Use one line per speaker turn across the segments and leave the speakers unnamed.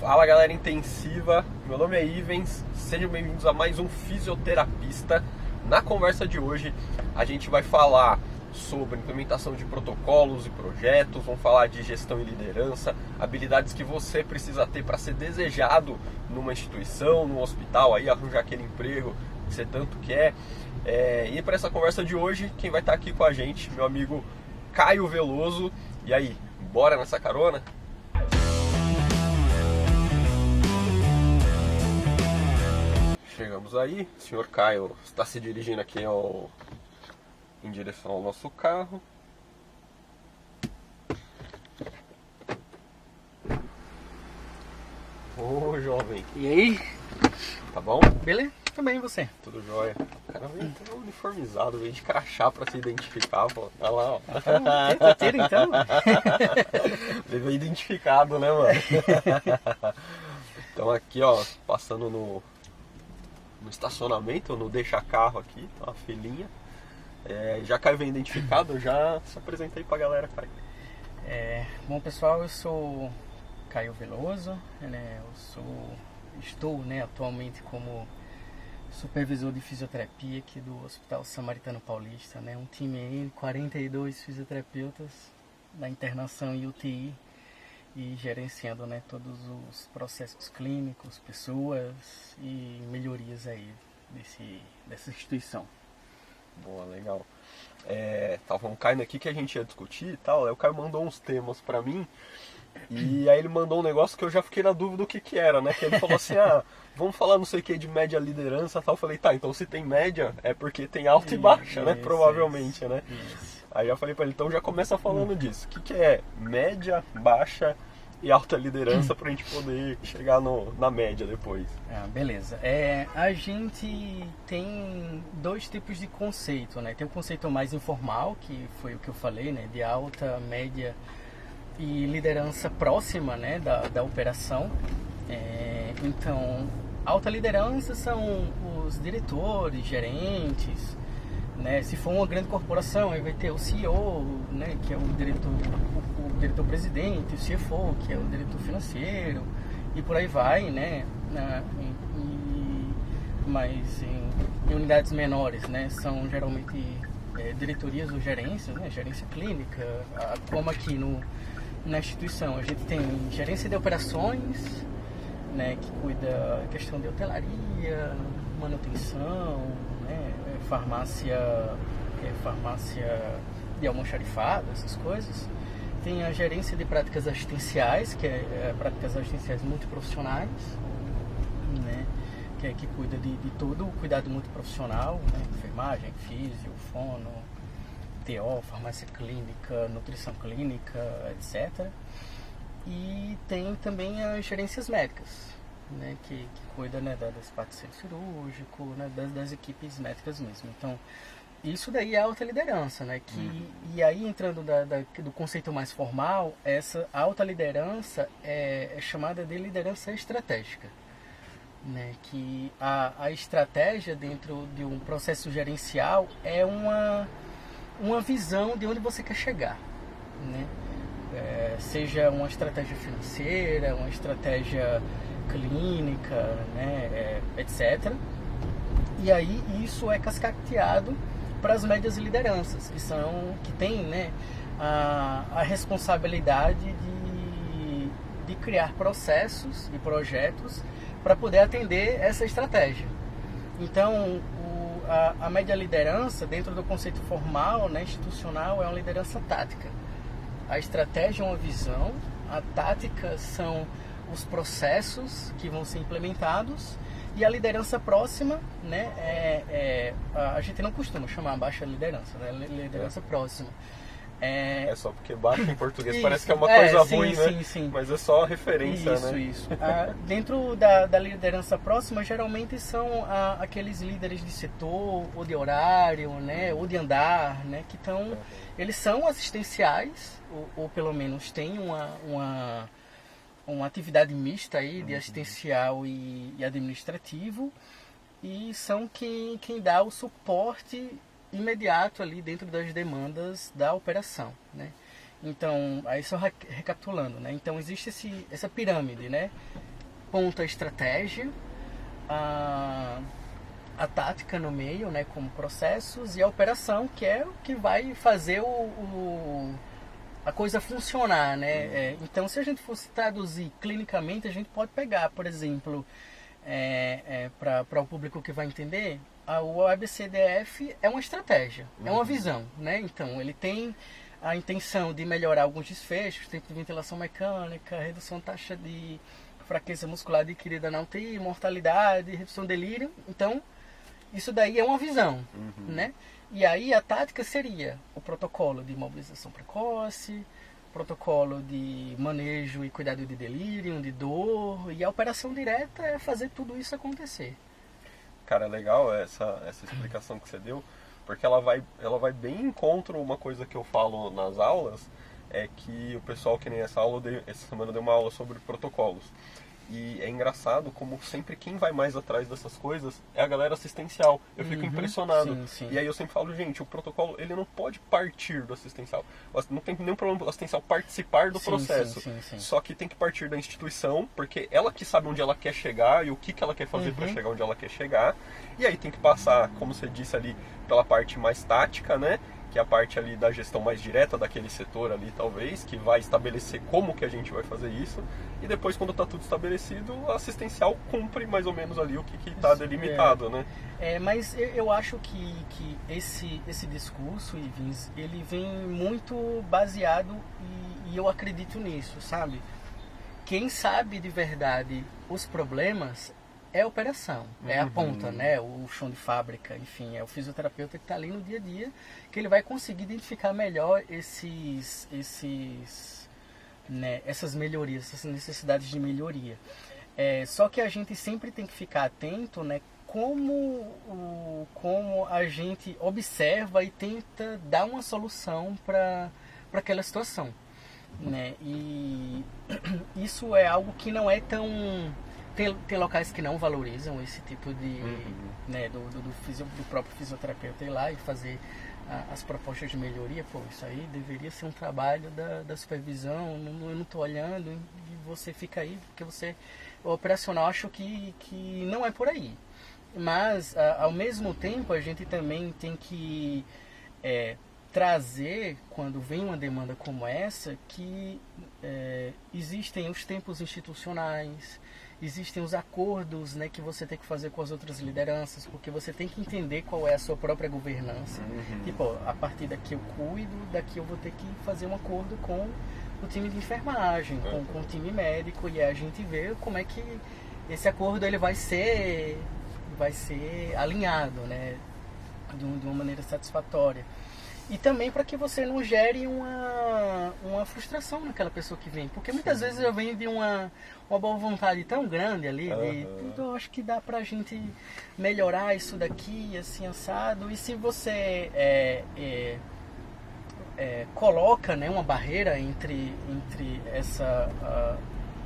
Fala galera intensiva, meu nome é Ivens, sejam bem-vindos a mais um Fisioterapista. Na conversa de hoje a gente vai falar sobre implementação de protocolos e projetos, vamos falar de gestão e liderança, habilidades que você precisa ter para ser desejado numa instituição, num hospital, aí arranjar aquele emprego que você tanto quer. E para essa conversa de hoje, quem vai estar aqui com a gente, meu amigo Caio Veloso. E aí, bora nessa carona? Chegamos aí, o senhor Caio está se dirigindo aqui em direção ao nosso carro. Ô jovem,
E aí?
tá bom?
Beleza? Também você.
Tudo jóia. O cara veio até uniformizado, veio de crachá pra se identificar, pô. Olha lá, ó.
Tira então.
Veio identificado, né, mano? Então aqui, ó, passando no estacionamento, no deixa-carro aqui, uma filinha. Já Caio vem identificado, já se apresentei pra galera, Caio.
Bom pessoal, eu sou Caio Veloso, né? Estou atualmente como supervisor de fisioterapia aqui do Hospital Samaritano Paulista, né? Um time aí de 42 fisioterapeutas da internação e UTI e gerenciando, né, todos os processos clínicos, pessoas e melhorias aí dessa instituição.
Boa, legal. Estavam caindo aqui que a gente ia discutir e tal, aí o Caio mandou uns temas pra mim, e aí ele mandou um negócio que eu já fiquei na dúvida do que era, né? Que ele falou assim, vamos falar não sei o que de média liderança e tal. Eu falei, tá, então se tem média é porque tem alta e baixa, né? Provavelmente, né?
Isso.
Aí eu falei pra ele, então já começa falando disso. O que é média, baixa e alta liderança pra gente poder chegar na média depois?
Beleza. A gente tem dois tipos de conceito, né? Tem o conceito mais informal, que foi o que eu falei, né? De alta, média e liderança próxima, né? Da operação. Então, alta liderança são os diretores, gerentes, né? Se for uma grande corporação, aí vai ter o CEO, né? Que é o diretor-presidente, o CFO, que é o diretor financeiro, e por aí vai, né? Mas em unidades menores, né? São geralmente diretorias ou gerências, né? Gerência clínica, como aqui na instituição. A gente tem gerência de operações, né? Que cuida da questão de hotelaria, manutenção, né? Farmácia de almoxarifado, essas coisas. Tem a gerência de práticas assistenciais, que é práticas assistenciais multiprofissionais, né? Que cuida de todo o cuidado multiprofissional, né? Enfermagem, físio, fono, TO, farmácia clínica, nutrição clínica, etc. E tem também as gerências médicas, né? Que cuida, né, das partes do centro cirúrgico, né? das equipes médicas mesmo. Então, isso daí é alta liderança, né? E aí, entrando do conceito mais formal, essa alta liderança é chamada de liderança estratégica, né? Que a estratégia dentro de um processo gerencial é uma visão de onde você quer chegar, né? Seja uma estratégia financeira, uma estratégia clínica, né? Etc. E aí isso é cascateado para as médias lideranças, que têm, né, a responsabilidade de criar processos e projetos para poder atender essa estratégia. Então, a média liderança, dentro do conceito formal, né, institucional, é uma liderança tática. A estratégia é uma visão, a tática são os processos que vão ser implementados, e a liderança próxima, né, a gente não costuma chamar baixa liderança, né, liderança próxima.
Só porque baixa em português
Isso,
parece que é uma coisa ruim,
sim,
né?
sim.
Mas é só referência, né?
Isso. Dentro da liderança próxima, geralmente são aqueles líderes de setor, ou de horário, né, ou de andar, né, que eles são assistenciais, ou pelo menos têm uma atividade mista aí de assistencial e administrativo, e são quem dá o suporte imediato ali dentro das demandas da operação, né? Então, aí só recapitulando, né? Então existe essa pirâmide, né? ponta a estratégia, a tática no meio, né, como processos, e a operação, que é o que vai fazer a coisa funcionar, né? Então, se a gente fosse traduzir clinicamente, a gente pode pegar, por exemplo, para o público que vai entender, o ABCDF é uma estratégia, é uma visão, né? Então, ele tem a intenção de melhorar alguns desfechos, tempo de ventilação mecânica, redução da taxa de fraqueza muscular adquirida na UTI, mortalidade, redução de delírio. Então, isso daí é uma visão, né? E aí a tática seria o protocolo de imobilização precoce, protocolo de manejo e cuidado de delírio, de dor, e a operação direta é fazer tudo isso acontecer.
Cara, é legal essa explicação que você deu, porque ela vai bem em contra uma coisa que eu falo nas aulas, é que o pessoal que nem essa semana deu uma aula sobre protocolos. E é engraçado como sempre quem vai mais atrás dessas coisas é a galera assistencial. Eu fico impressionado.
Sim, sim.
E aí eu sempre falo, gente, o protocolo ele não pode partir do assistencial. Não tem nenhum problema do assistencial participar do processo.
Sim.
Só que tem que partir da instituição, porque ela que sabe onde ela quer chegar e o que ela quer fazer para chegar onde ela quer chegar. E aí tem que passar, como você disse ali, pela parte mais tática, né? Que é a parte ali da gestão mais direta daquele setor ali, talvez, que vai estabelecer como que a gente vai fazer isso. E depois, quando está tudo estabelecido, a assistencial cumpre mais ou menos ali o que está delimitado, né?
Mas eu acho que esse discurso, Ivins, ele vem muito baseado, e eu acredito nisso, sabe? Quem sabe de verdade os problemas é a operação, é a ponta, né? O chão de fábrica, enfim, é o fisioterapeuta que está ali no dia a dia, que ele vai conseguir identificar melhor essas melhorias, essas necessidades de melhoria. Só que a gente sempre tem que ficar atento, né? Como a gente observa e tenta dar uma solução para aquela situação, né? E isso é algo que não é tão... Tem locais que não valorizam esse tipo de... né, do próprio fisioterapeuta ir lá e fazer as propostas de melhoria. Pô, isso aí deveria ser um trabalho da supervisão, eu não estou olhando, e você fica aí, porque o operacional acho que não é por aí. Mas, ao mesmo tempo, a gente também tem que trazer, quando vem uma demanda como essa, que existem os tempos institucionais, existem os acordos, né, que você tem que fazer com as outras lideranças, porque você tem que entender qual é a sua própria governança. Tipo, a partir daqui eu cuido, daqui eu vou ter que fazer um acordo com o time de enfermagem, com o time médico, e a gente vê como é que esse acordo ele vai ser alinhado, né, de uma maneira satisfatória. E também para que você não gere uma frustração naquela pessoa que vem. Porque muitas vezes eu venho de uma boa vontade tão grande ali, eu acho que dá pra gente melhorar isso daqui, assim, assado. E se você coloca, né, uma barreira entre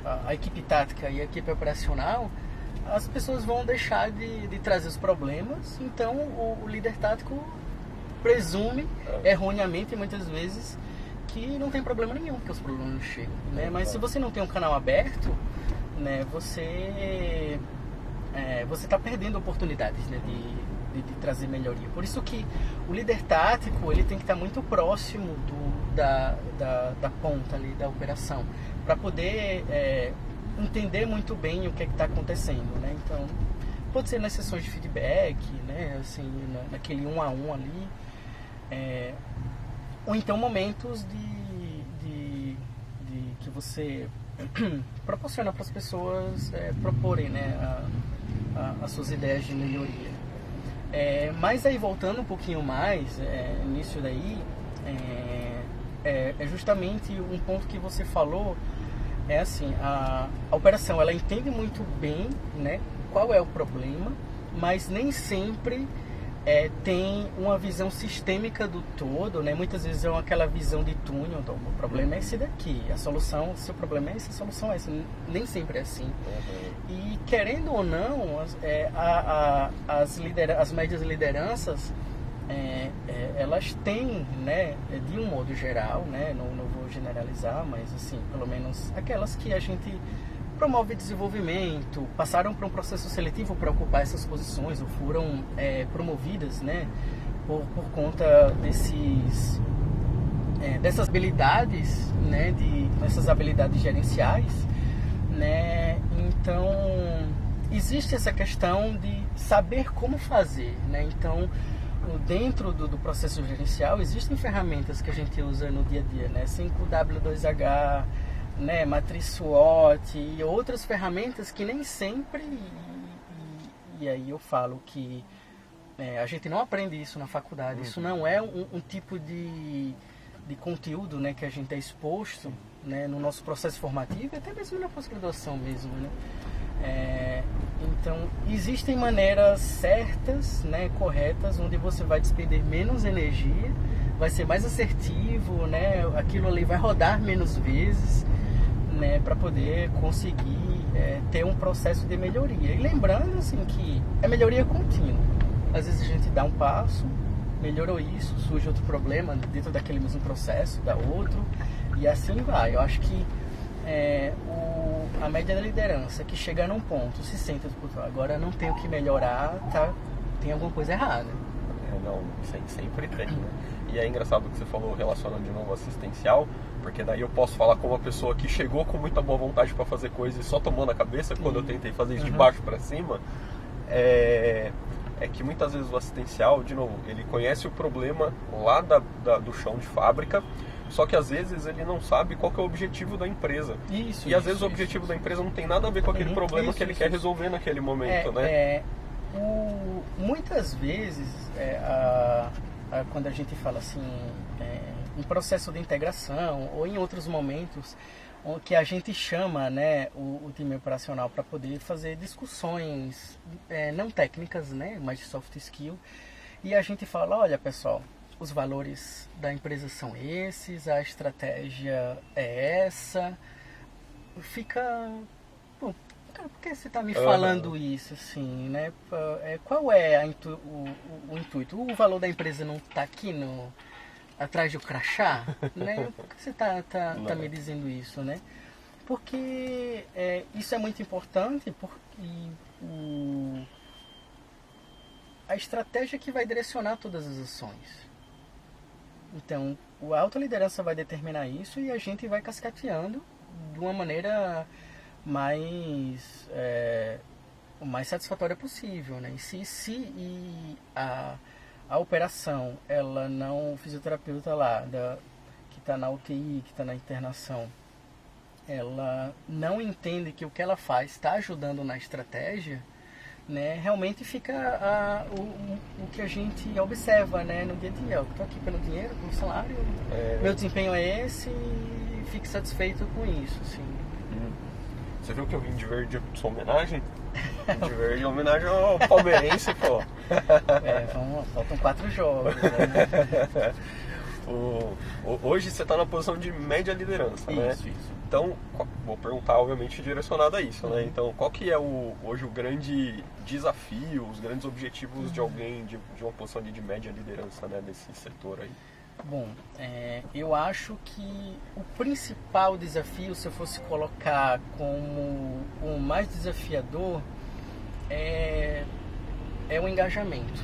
a equipe tática e a equipe operacional, as pessoas vão deixar de trazer os problemas. Então o líder tático presume erroneamente muitas vezes que não tem problema nenhum, que os problemas não chegam, né? Mas se você não tem um canal aberto, né, você está perdendo oportunidades, né, de trazer melhoria. Por isso que o líder tático ele tem que estar muito próximo da ponta ali da operação, para poder entender muito bem o que está acontecendo, né? Então pode ser nas sessões de feedback, né, assim, naquele 1 a 1 ali, ou então momentos de que você proporciona para as pessoas proporem, né, as suas ideias de melhoria. Mas aí voltando um pouquinho mais nisso daí, é justamente um ponto que você falou, assim, a operação ela entende muito bem, né, qual é o problema, mas nem sempre tem uma visão sistêmica do todo, né? Muitas vezes é aquela visão de túnel, então, o problema é esse daqui, a solução, se o problema é esse, a solução é essa. Nem sempre é assim. E querendo ou não, as médias lideranças, elas têm, né, de um modo geral, né, não vou generalizar, mas assim, pelo menos aquelas que a gente promove desenvolvimento, passaram por um processo seletivo para ocupar essas posições, ou foram promovidas, né, por conta dessas habilidades, né, dessas habilidades gerenciais, né. Então existe essa questão de saber como fazer, né. Então dentro do processo gerencial existem ferramentas que a gente usa no dia a dia, né, 5W2H, né, matriz SWOT e outras ferramentas que nem sempre, e aí eu falo que a gente não aprende isso na faculdade, isso não é um tipo de conteúdo, né, que a gente é exposto, né, no nosso processo formativo e até mesmo na pós-graduação mesmo, né. Então existem maneiras certas, né, corretas, onde você vai despender menos energia, vai ser mais assertivo, né, aquilo ali vai rodar menos vezes, né, para poder conseguir ter um processo de melhoria. E lembrando assim que é melhoria contínua. Às vezes a gente dá um passo, melhorou isso, surge outro problema dentro daquele mesmo processo, dá outro, e assim vai. Eu acho que a média da liderança que chega num ponto, se senta, agora não tem o que melhorar, tem alguma coisa errada.
Não, sempre tem, né? E é engraçado que você falou relacionando de novo assistencial, porque daí eu posso falar com uma pessoa que chegou com muita boa vontade para fazer coisas e só tomou na cabeça quando eu tentei fazer isso de baixo para cima. É que muitas vezes o assistencial, de novo, ele conhece o problema lá do chão de fábrica, só que às vezes ele não sabe qual que é o objetivo da empresa. Às vezes o objetivo da empresa não tem nada a ver com aquele problema que ele quer resolver naquele momento, né?
Muitas vezes, quando a gente fala assim, em processo de integração ou em outros momentos, que a gente chama, né, o time operacional para poder fazer discussões não técnicas, né, mas de soft skill, e a gente fala, olha pessoal, os valores da empresa são esses, a estratégia é essa, fica... Pô, cara, por que você está me falando isso, assim, né? Qual é o intuito? O valor da empresa não está aqui atrás do crachá, né? Por que você tá me dizendo isso, né? Porque isso é muito importante, porque a estratégia que vai direcionar todas as ações. Então, a alta liderança vai determinar isso e a gente vai cascateando de uma maneira mais satisfatória possível, né? E se a operação, ela não, o fisioterapeuta lá, que está na UTI, que está na internação, ela não entende que o que ela faz está ajudando na estratégia, né? Realmente fica o que a gente observa, né, no dia a dia. Eu estou aqui pelo dinheiro, pelo salário, meu desempenho é esse e fique satisfeito com isso, assim.
Você viu que eu vim de verde em sua homenagem? De verde em homenagem ao palmeirense, pô.
Faltam 4 jogos, né?
Hoje você está na posição de média liderança, né?
Isso.
Então, vou perguntar, obviamente, direcionado a isso, né? Então, qual que é hoje o grande desafio, os grandes objetivos de alguém de uma posição de média liderança, né, desse setor aí?
Bom, eu acho que o principal desafio, se eu fosse colocar como o mais desafiador, é o engajamento,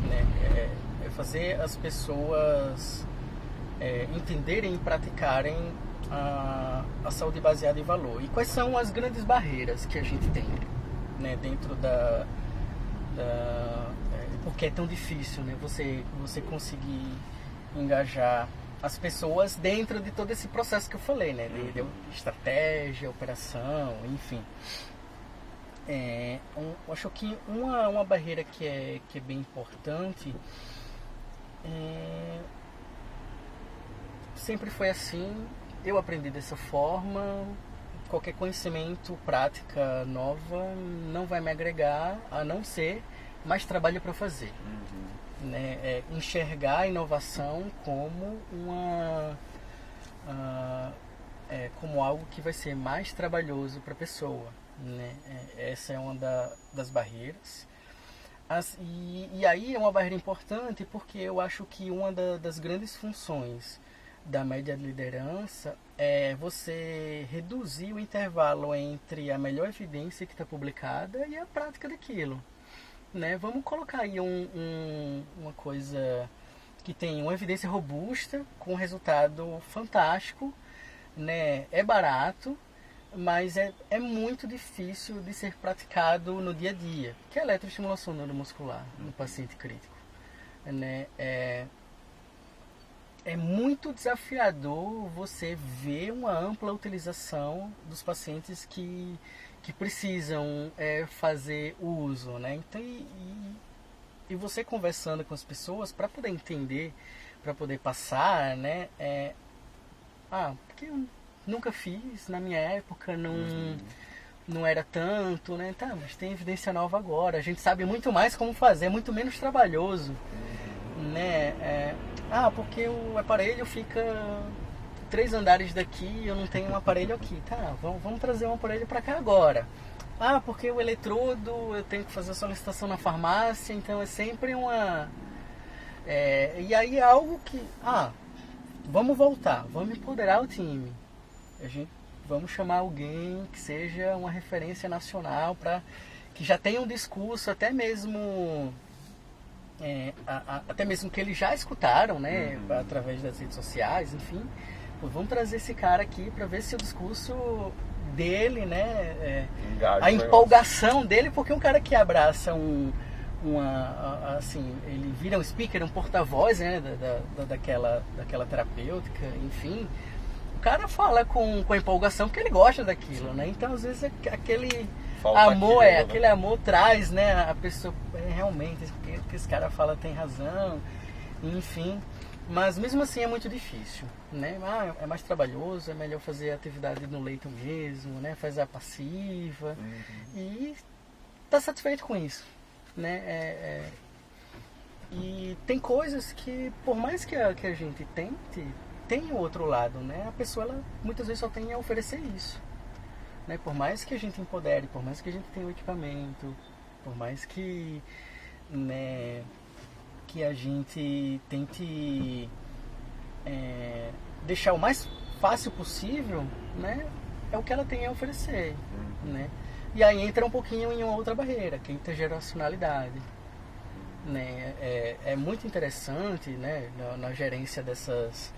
né? É fazer as pessoas entenderem e praticarem a saúde baseada em valor. E quais são as grandes barreiras que a gente tem, né, dentro porque é tão difícil, né, você conseguir engajar as pessoas dentro de todo esse processo que eu falei, né, de estratégia, operação, enfim. Eu acho que uma barreira que é bem importante, sempre foi assim, eu aprendi dessa forma. Qualquer conhecimento, prática nova não vai me agregar, a não ser mais trabalho para fazer. Né? Enxergar a inovação como como algo que vai ser mais trabalhoso para a pessoa. Né? Essa é uma das barreiras. E aí é uma barreira importante porque eu acho que uma das grandes funções da média de liderança é você reduzir o intervalo entre a melhor evidência que está publicada e a prática daquilo. Né? Vamos colocar aí uma coisa que tem uma evidência robusta, com resultado fantástico, né? É barato, mas é muito difícil de ser praticado no dia a dia, que é a eletroestimulação neuromuscular no paciente crítico. Né? É muito desafiador você ver uma ampla utilização dos pacientes que precisam fazer o uso. Né? Então, e você conversando com as pessoas para poder entender, para poder passar, né? Porque eu nunca fiz, na minha época não era tanto, né? Tá, mas tem evidência nova agora, a gente sabe muito mais como fazer, é muito menos trabalhoso, né? Porque o aparelho fica 3 andares daqui, eu não tenho um aparelho aqui, tá? Vamos trazer um aparelho para cá agora. Porque o eletrodo eu tenho que fazer a solicitação na farmácia, então é sempre uma... e aí é algo que... vamos voltar, vamos empoderar o time. Vamos chamar alguém que seja uma referência nacional, que já tenha um discurso, até mesmo que eles já escutaram, né, através das redes sociais, enfim. Vamos trazer esse cara aqui para ver se o discurso dele, né, a empolgação dele, porque um cara que abraça ele vira um speaker, um porta-voz, né, daquela terapêutica, enfim, o cara fala com empolgação porque ele gosta daquilo, né, então às vezes aquele amor, aquele amor traz, né, a pessoa, realmente, o que esse cara fala tem razão, enfim. Mas mesmo assim é muito difícil, né? É mais trabalhoso, é melhor fazer a atividade no leito mesmo, né? Fazer a passiva e tá satisfeito com isso, né? E tem coisas que, por mais que a gente tente, tem o outro lado, né? A pessoa, ela muitas vezes só tem a oferecer isso, né? Por mais que a gente empodere, por mais que a gente tenha o equipamento, por mais que, né, que a gente tente deixar o mais fácil possível, né, é o que ela tem a oferecer, né? E aí entra um pouquinho em uma outra barreira, que é a intergeracionalidade, né? É muito interessante, né, na gerência dessas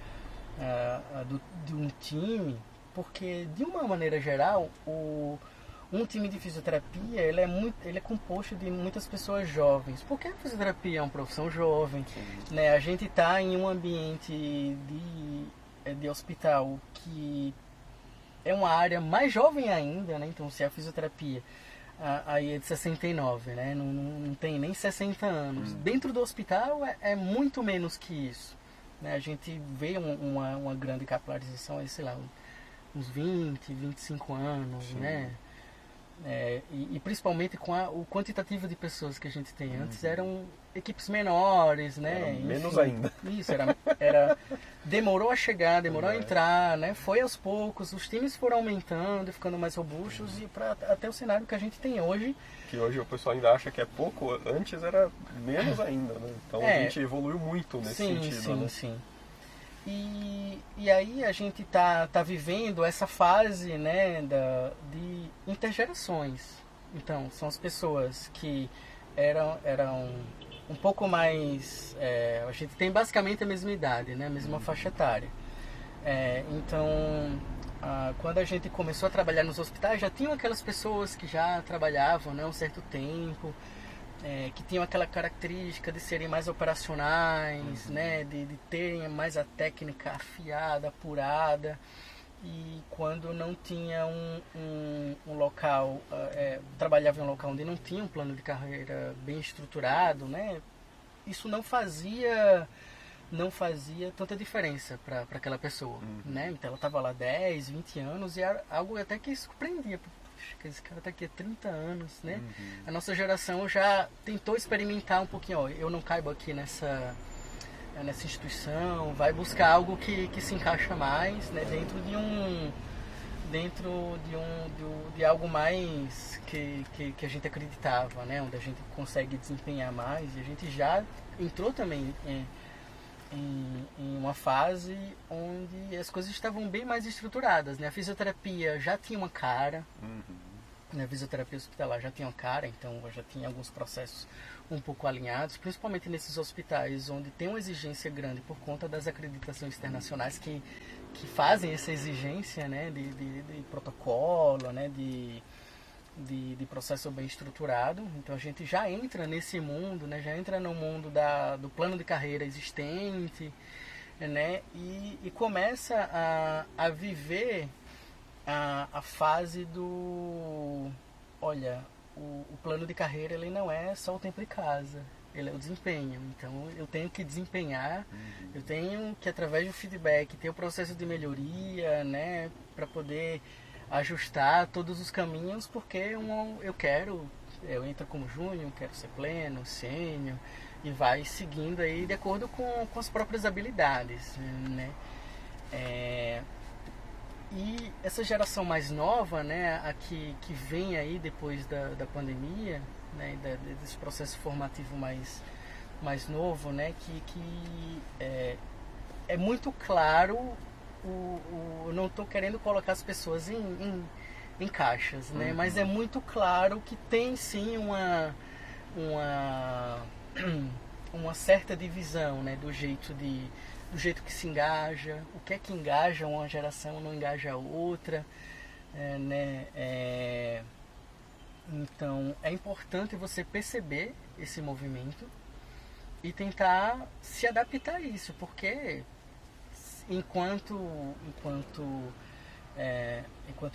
de um time, porque de uma maneira geral um time de fisioterapia ele é composto de muitas pessoas jovens, porque a fisioterapia é uma profissão jovem, né? A gente está em um ambiente de hospital que é uma área mais jovem ainda, né? Então, se a fisioterapia aí é de 69, né? Não tem nem 60 anos. Dentro do hospital é muito menos que isso, né? A gente vê uma grande capilarização aí, sei lá, uns 20, 25 anos, né? E principalmente com o quantitativo de pessoas que a gente tem. Antes eram equipes menores, né?
Menos ainda.
Isso, demorou a chegar, demorou a entrar, né? Foi aos poucos, os times foram aumentando, ficando mais robustos e até o cenário que a gente tem hoje.
Que hoje o pessoal ainda acha que é pouco, antes era menos ainda, né? Então a gente evoluiu muito nesse sentido, né?
Sim. E aí a gente tá vivendo essa fase, né, de intergerações. Então, são as pessoas que eram um pouco mais... a gente tem basicamente a mesma idade, né, a mesma faixa etária. Então, quando a gente começou a trabalhar nos hospitais, já tinham aquelas pessoas que já trabalhavam, né, um certo tempo, que tinham aquela característica de serem mais operacionais, né, de terem mais a técnica afiada, apurada. E quando não tinha um local, trabalhava em um local onde não tinha um plano de carreira bem estruturado, né, isso não fazia tanta diferença para aquela pessoa, né? Então ela estava lá 10, 20 anos e era algo até que surpreendia. Esse cara tá aqui há 30 anos, né? A nossa geração já tentou experimentar um pouquinho, eu não caibo aqui nessa instituição, vai buscar algo que se encaixa mais, né? Dentro de algo mais que a gente acreditava, né? Onde a gente consegue desempenhar mais, e a gente já entrou também em uma fase onde as coisas estavam bem mais estruturadas, né? A fisioterapia já tinha uma cara, né? A fisioterapia hospitalar já tinha uma cara, então já tinha alguns processos um pouco alinhados, principalmente nesses hospitais onde tem uma exigência grande por conta das acreditações internacionais que fazem essa exigência, né? de protocolo, né? de processo bem estruturado. Então a gente já entra nesse mundo, né? Já entra no mundo do plano de carreira existente, né? E começa a viver a fase do... Olha, o plano de carreira ele não é só o tempo de casa, ele é o desempenho. Então eu tenho que desempenhar, eu tenho que, através do feedback, ter o processo de melhoria, né? Para poder ajustar todos os caminhos, porque eu entro como júnior, quero ser pleno, sênior, e vai seguindo aí de acordo com as próprias habilidades, né? E essa geração mais nova, né, que vem aí depois da pandemia, né, desse processo formativo mais novo, né, que é muito claro. Eu não estou querendo colocar as pessoas em caixas, né? Mas é muito claro que tem sim uma certa divisão, né? do jeito que se engaja, o que é que engaja uma geração, não engaja a outra, né? Então é importante você perceber esse movimento e tentar se adaptar a isso, porque enquanto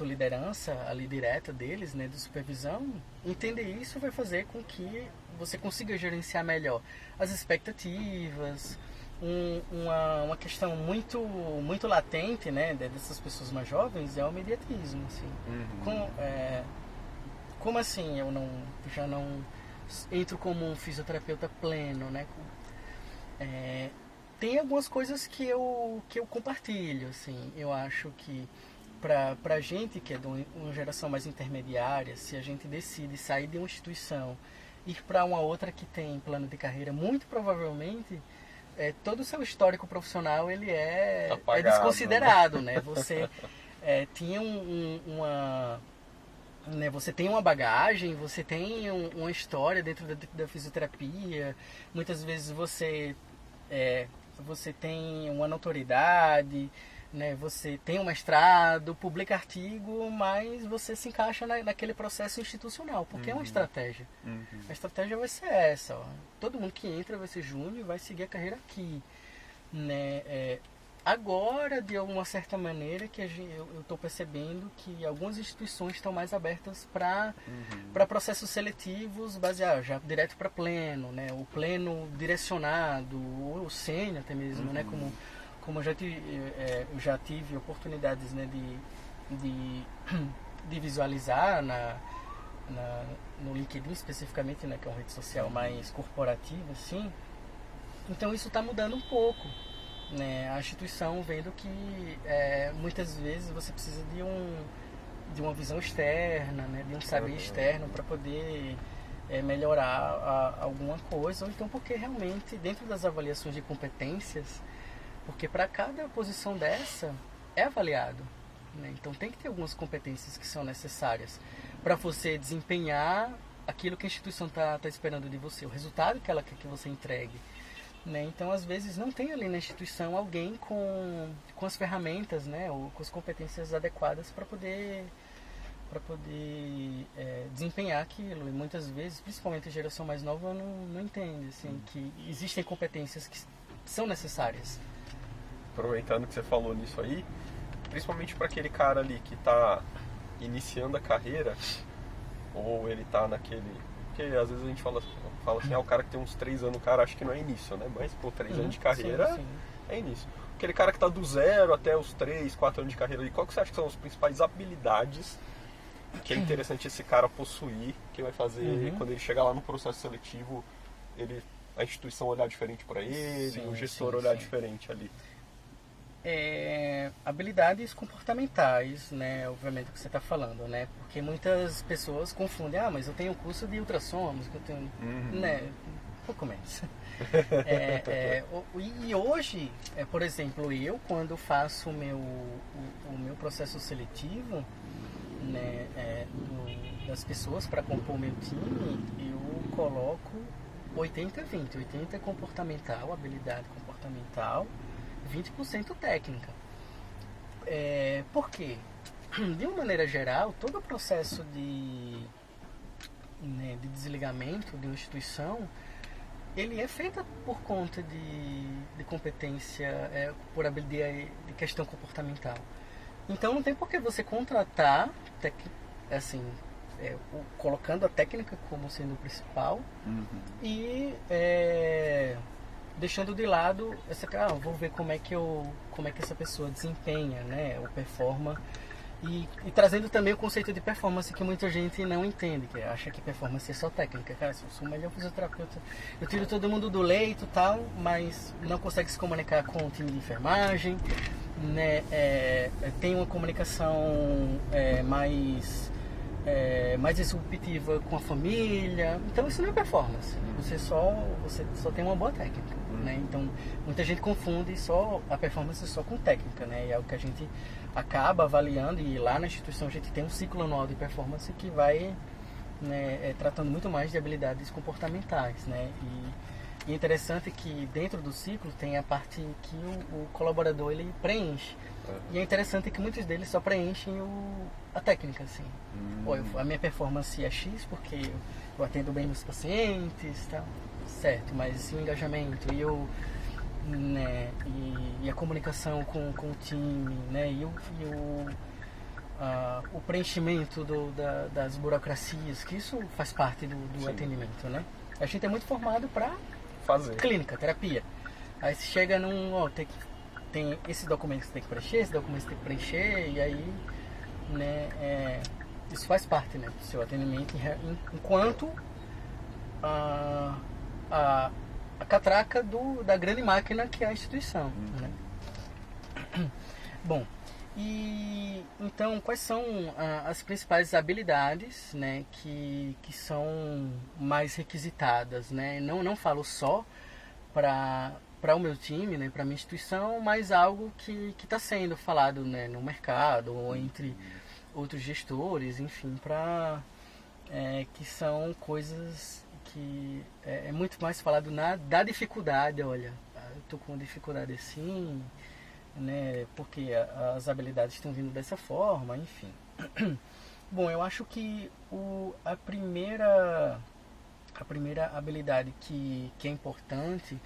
liderança ali direta deles, né, de supervisão, entender isso vai fazer com que você consiga gerenciar melhor as expectativas. Uma questão muito latente, né, dessas pessoas mais jovens é o imediatismo, assim. Como assim eu já não entro como um fisioterapeuta pleno, né? Tem algumas coisas que eu compartilho, assim. Eu acho que pra gente que é de uma geração mais intermediária, se a gente decide sair de uma instituição e ir para uma outra que tem plano de carreira, muito provavelmente todo o seu histórico profissional ele é desconsiderado, né? Você tinha né, você tem uma bagagem, você tem uma história dentro da fisioterapia, muitas vezes você tem uma notoriedade, né? Você tem um mestrado, publica artigo, mas você se encaixa naquele processo institucional, porque é uma estratégia. A estratégia vai ser essa, ó. Todo mundo que entra vai ser júnior e vai seguir a carreira aqui, né? Agora, de alguma certa maneira, que eu estou percebendo que algumas instituições estão mais abertas para processos seletivos baseados já direto para pleno, né? O pleno direcionado, ou o sênior até mesmo, né? Como eu já tive oportunidades, né, de visualizar no LinkedIn especificamente, né, que é uma rede social mais corporativa, assim. Então isso está mudando um pouco, né? A instituição vendo que muitas vezes você precisa de uma visão externa, né, de um saber externo para poder melhorar alguma coisa, ou então porque realmente dentro das avaliações de competências, porque para cada posição dessa é avaliado, né? Então tem que ter algumas competências que são necessárias para você desempenhar aquilo que a instituição está esperando de você, o resultado que ela quer que você entregue, né? Então às vezes não tem ali na instituição alguém com as ferramentas, né, ou com as competências adequadas para poder desempenhar aquilo. E muitas vezes, principalmente a geração mais nova, não entende assim, que existem competências que são necessárias.
Aproveitando que você falou nisso aí, principalmente para aquele cara ali que está iniciando a carreira, ou ele está naquele... Porque às vezes a gente fala assim, o cara que tem uns 3 anos, o cara acha que não é início, né? Mas, 3 anos de carreira
sim.
É início. Aquele cara que está do 0 até os 3, 4 anos de carreira ali, qual que você acha que são as principais habilidades que é interessante esse cara possuir, que vai fazer quando ele chegar lá no processo seletivo, a instituição olhar diferente para ele, o gestor olhar diferente ali?
Habilidades comportamentais, né? Obviamente o que você está falando, né? Porque muitas pessoas confundem, mas eu tenho um curso de ultrassom, mas eu tenho, né? pouco menos. E hoje, por exemplo, eu quando faço o meu processo seletivo, né, das pessoas para compor o meu time, eu coloco 80-20. 80 é comportamental, habilidade comportamental, 20% técnica. Por quê? De uma maneira geral, todo o processo de desligamento de uma instituição, ele é feito por conta de competência, por habilidade de questão comportamental. Então não tem por que você contratar, assim, colocando a técnica como sendo o principal, e deixando de lado vou ver como é que essa pessoa desempenha, né, ou performa. E trazendo também o conceito de performance, que muita gente não entende, que acha que performance é só técnica. Cara, se eu sou o melhor fisioterapeuta, eu tiro todo mundo do leito e tal, mas não consegue se comunicar com o time de enfermagem, né? Tem uma comunicação mais disruptiva com a família. Então isso não é performance, você só tem uma boa técnica, né? Então muita gente confunde a performance só com técnica, né? E é o que a gente acaba avaliando, e lá na instituição a gente tem um ciclo anual de performance que vai, né, tratando muito mais de habilidades comportamentais, né? E é interessante que dentro do ciclo tem a parte que o colaborador ele preenche. E é interessante que muitos deles só preenchem a técnica, assim. A minha performance é X porque eu atendo bem meus pacientes, tá? Certo, mas o engajamento e a comunicação com o time, né? E o preenchimento das burocracias, que isso faz parte do atendimento, né? A gente é muito formado para
fazer
clínica, terapia. Aí você chega tem esse documento que você tem que preencher, esse documento que você tem que preencher, e aí, né, isso faz parte, né, do seu atendimento, enquanto a catraca da grande máquina que é a instituição, né? Bom, e então quais são as principais habilidades, né, que são mais requisitadas, né? Não falo só para o meu time, né, para a minha instituição, mas algo que está sendo falado, né, no mercado ou entre outros gestores, enfim, que são coisas que é muito mais falado da dificuldade. Olha, eu estou com dificuldade assim, né, porque as habilidades estão vindo dessa forma, enfim. Bom, eu acho que a primeira habilidade que é importante,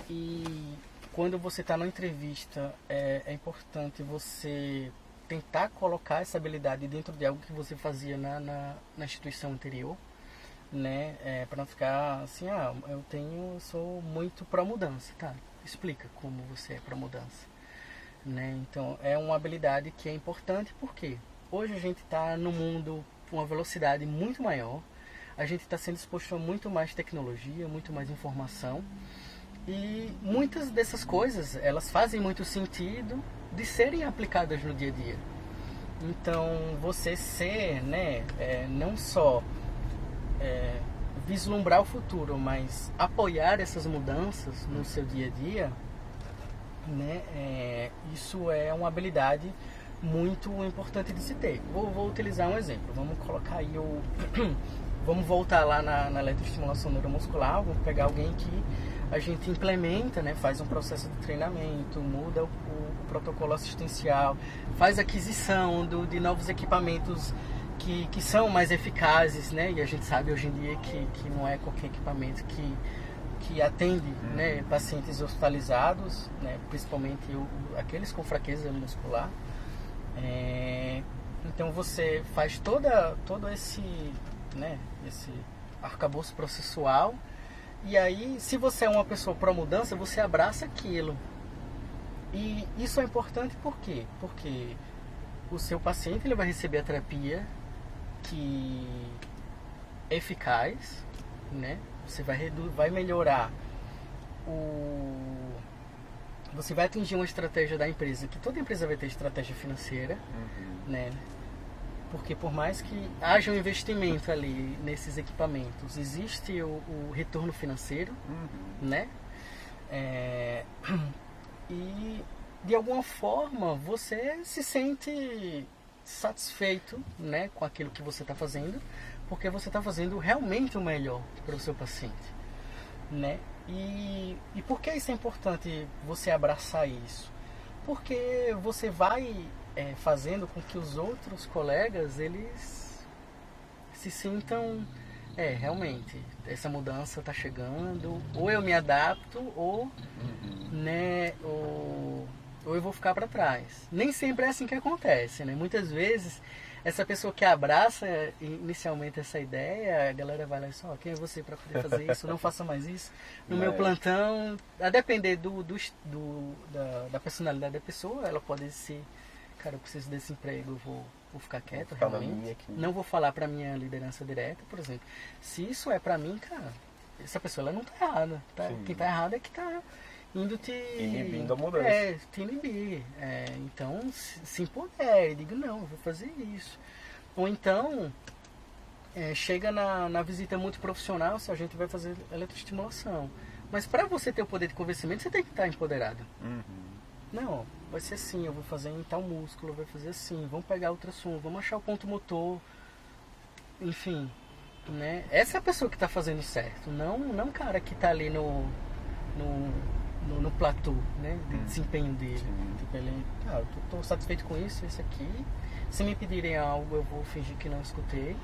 e quando você está numa entrevista, é importante você tentar colocar essa habilidade dentro de algo que você fazia na instituição anterior, né? Para não ficar assim, eu sou muito para mudança, tá? Explica como você é para mudança, né? Então é uma habilidade que é importante porque hoje a gente está no mundo com uma velocidade muito maior. A gente está sendo exposto a muito mais tecnologia, muito mais informação, e muitas dessas coisas elas fazem muito sentido de serem aplicadas no dia a dia. Então você né, não só vislumbrar o futuro, mas apoiar essas mudanças no seu dia a dia, né, isso é uma habilidade muito importante de se ter. Vou utilizar um exemplo. Vamos colocar aí vamos voltar lá na eletroestimulação neuromuscular. Vamos pegar alguém que a gente implementa, né, faz um processo de treinamento, muda o protocolo assistencial, faz aquisição de novos equipamentos que são mais eficazes, né? E a gente sabe hoje em dia que não é qualquer equipamento que atende, né, pacientes hospitalizados, né, principalmente aqueles com fraqueza muscular. Então você faz todo esse, né, esse arcabouço processual, e aí se você é uma pessoa pró-mudança, você abraça aquilo. E isso é importante por quê? Porque o seu paciente ele vai receber a terapia que é eficaz, né? Você vai melhorar você vai atingir uma estratégia da empresa, que toda empresa vai ter estratégia financeira, né? Porque por mais que haja um investimento ali nesses equipamentos, existe o retorno financeiro, né? E de alguma forma você se sente satisfeito, né, com aquilo que você está fazendo, porque você está fazendo realmente o melhor para o seu paciente, né? E por que isso é importante, você abraçar isso? Porque você vai fazendo com que os outros colegas, eles se sintam, realmente, essa mudança está chegando, ou eu me adapto, ou, né, ou eu vou ficar para trás. Nem sempre é assim que acontece, né? Muitas vezes, essa pessoa que abraça inicialmente essa ideia, a galera vai lá e só, quem é você para poder fazer isso? Não faça mais isso. No meu plantão, a depender da personalidade da pessoa, ela pode ser, cara, eu preciso desse emprego, eu vou ficar quieto, realmente. Não vou falar para minha liderança direta, por exemplo. Se isso é para mim, cara, essa pessoa ela não tá errada. Tá? Quem tá errado é que tá indo
inibindo a mudança.
Te inibir. Então, se empodere, diga, não, eu vou fazer isso. Ou então, chega na visita multiprofissional, se a gente vai fazer eletroestimulação. Mas para você ter o poder de convencimento, você tem que estar empoderado. Não, vai ser assim, eu vou fazer em tal músculo, vai fazer assim, vamos pegar ultrassom, vamos achar o ponto motor, enfim, né? Essa é a pessoa que está fazendo certo, não o cara que está ali no platô, né, de desempenho dele. Tipo, ele, eu tô satisfeito com isso aqui, se me pedirem algo eu vou fingir que não escutei,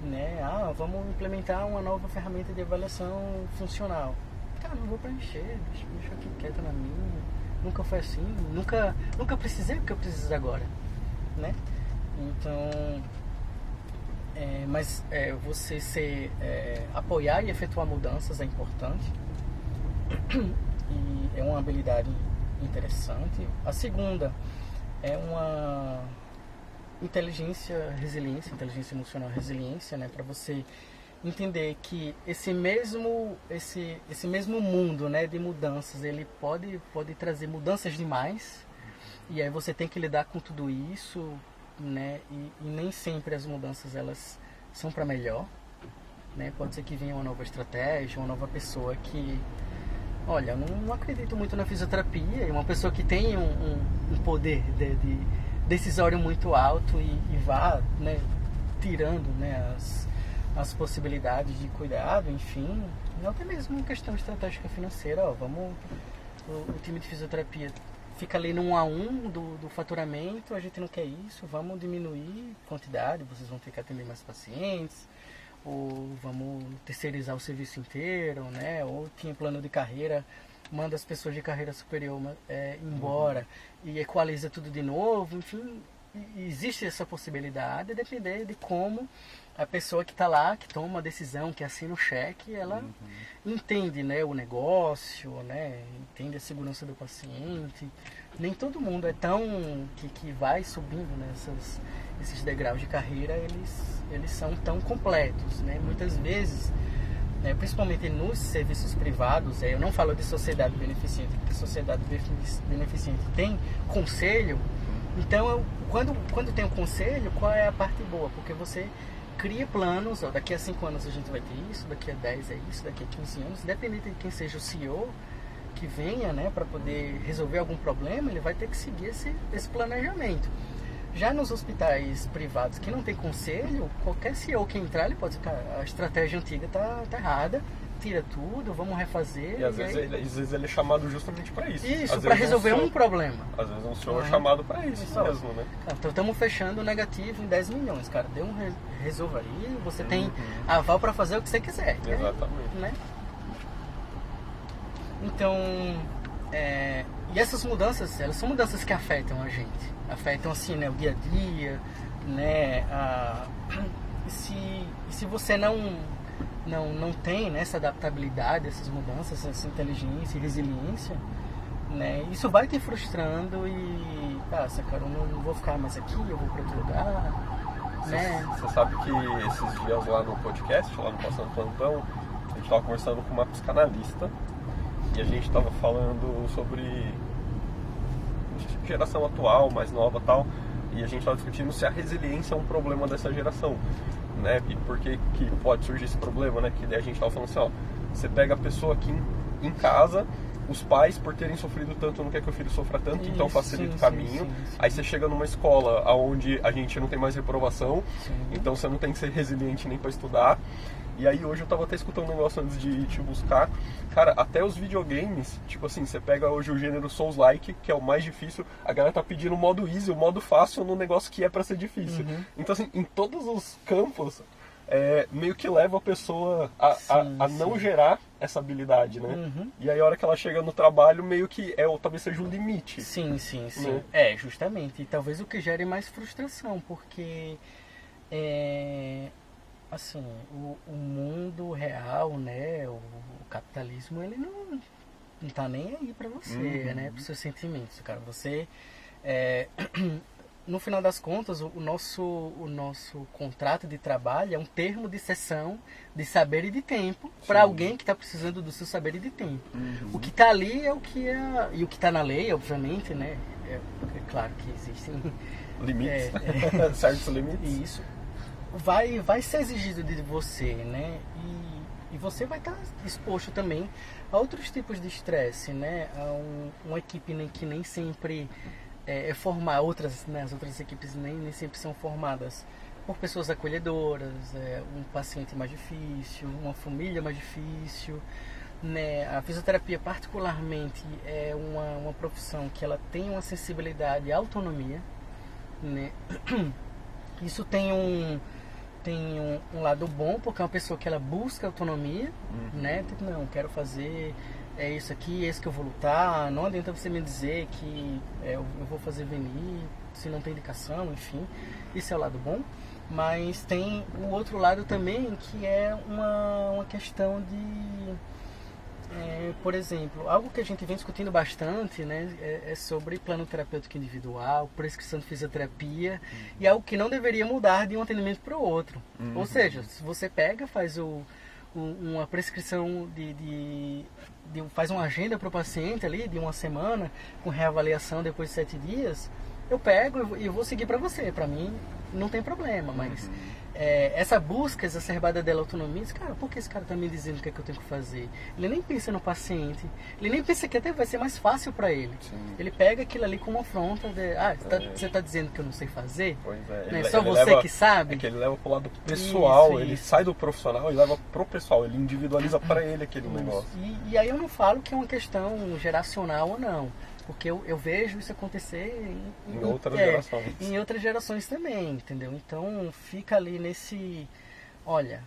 né? Vamos implementar uma nova ferramenta de avaliação funcional. Cara, não vou preencher, deixa aqui quieto na minha. Nunca foi assim, nunca precisei o que eu preciso agora, né? Então, mas você apoiar e efetuar mudanças é importante e é uma habilidade interessante. A segunda é uma inteligência emocional resiliência, né? Para você entender que esse mesmo mundo, né, de mudanças, ele pode trazer mudanças demais, e aí você tem que lidar com tudo isso, né, e nem sempre as mudanças elas são para melhor, né? Pode ser que venha uma nova estratégia, uma nova pessoa que, olha, eu não acredito muito na fisioterapia, e uma pessoa que tem um poder de decisório muito alto e vá, né, tirando, né, as possibilidades de cuidado, enfim, até mesmo uma questão estratégica financeira, o time de fisioterapia fica ali no 1 a 1 do faturamento, a gente não quer isso, vamos diminuir a quantidade, vocês vão ter que atender mais pacientes, ou vamos terceirizar o serviço inteiro, né? Ou tinha plano de carreira, manda as pessoas de carreira superior embora e equaliza tudo de novo, enfim, existe essa possibilidade, a depender de como a pessoa que está lá, que toma a decisão, que assina o cheque, ela entende, né, o negócio, né, entende a segurança do paciente. Nem todo mundo é tão que vai subindo, né, esses degraus de carreira, eles são tão completos, né? Muitas vezes, né, principalmente nos serviços privados, eu não falo de sociedade beneficente, porque sociedade beneficente tem conselho. Então, quando tem um conselho, qual é a parte boa? Porque você cria planos, daqui a 5 anos a gente vai ter isso, daqui a 10 é isso, daqui a 15 anos, independente de quem seja o CEO que venha, né, para poder resolver algum problema, ele vai ter que seguir esse planejamento. Já nos hospitais privados que não tem conselho, qualquer CEO que entrar, ele pode dizer, cara, a estratégia antiga tá errada, tira tudo, vamos refazer.
E às vezes ele é chamado justamente para isso.
Isso, para resolver um problema.
Às vezes um senhor é chamado para isso mesmo, né?
Então estamos fechando negativo em 10 milhões, cara. Resolva aí, você tem aval para fazer o que você quiser.
Exatamente.
Né? Então, e essas mudanças, elas são mudanças que afetam a gente. Afetam assim, né, o dia a dia, né? Se você não tem, né, essa adaptabilidade, essas mudanças, essa inteligência e resiliência, né, isso vai te frustrando e, cara, eu não vou ficar mais aqui, eu vou para outro lugar, né?
Você sabe que esses dias lá no podcast, lá no Passando Plantão, a gente estava conversando com uma psicanalista e a gente estava falando sobre geração atual, mais nova e tal, E a gente estava discutindo se a resiliência é um problema dessa geração, né? E por que pode surgir esse problema, né? Que daí a gente estava falando assim, ó, você pega a pessoa aqui em casa, os pais, por terem sofrido tanto, não quer que o filho sofra tanto, então facilita o caminho. Sim. Aí você chega numa escola onde a gente não tem mais reprovação, então você não tem que ser resiliente nem para estudar. E aí hoje eu tava até escutando um negócio antes de te buscar. Cara, até os videogames, tipo assim, você pega hoje o gênero Souls-like, que é o mais difícil, a galera tá pedindo o modo easy, o modo fácil no negócio que é pra ser difícil. Então assim, em todos os campos, meio que leva a pessoa a não gerar essa habilidade, né? E aí a hora que ela chega no trabalho, meio que talvez seja um limite.
Sim.
Né?
Justamente. E talvez o que gere mais frustração, porque assim, o mundo real, né, o capitalismo, ele não tá nem aí pra você, né, pros seus sentimentos, cara. Você, no final das contas, o nosso contrato de trabalho é um termo de cessão de saber e de tempo para alguém que está precisando do seu saber e de tempo. O que está ali é o que é, e o que está na lei, obviamente, né, é claro que existem
limites, certos limites.
Isso. Vai ser exigido de você, né? E você vai estar exposto também a outros tipos de estresse, né? A uma equipe que nem sempre é formada, as outras equipes nem sempre são formadas por pessoas acolhedoras, um paciente mais difícil, uma família mais difícil, né? A fisioterapia particularmente é uma profissão que ela tem uma sensibilidade e autonomia, né? Isso tem um lado bom, porque é uma pessoa que ela busca autonomia, né? Tipo, não, quero fazer isso aqui, esse que eu vou lutar, não adianta você me dizer que eu vou fazer venir, se não tem indicação, enfim, isso é o lado bom. Mas tem o outro lado também, que é uma questão de, por exemplo, algo que a gente vem discutindo bastante, né, é sobre plano terapêutico individual, prescrição de fisioterapia, e algo que não deveria mudar de um atendimento para o outro. Ou seja, se você faz uma prescrição faz uma agenda para o paciente ali de uma semana, com reavaliação depois de 7 dias, eu pego e vou seguir para você. Para mim não tem problema, mas essa busca exacerbada dela autonomia, diz, cara, por que esse cara tá me dizendo o que é que eu tenho que fazer? Ele nem pensa no paciente, ele nem pensa que até vai ser mais fácil para ele. Ele pega aquilo ali como uma afronta de, você tá dizendo que eu não sei fazer?
Pois é.
Né? Só você que sabe?
É que ele leva pro lado pessoal, ele sai do profissional e leva pro pessoal, ele individualiza para ele aquele negócio.
E aí eu não falo que é uma questão geracional ou não. Porque eu vejo isso acontecer
em outras gerações.
Em outras gerações também, entendeu? Então fica ali nesse... Olha,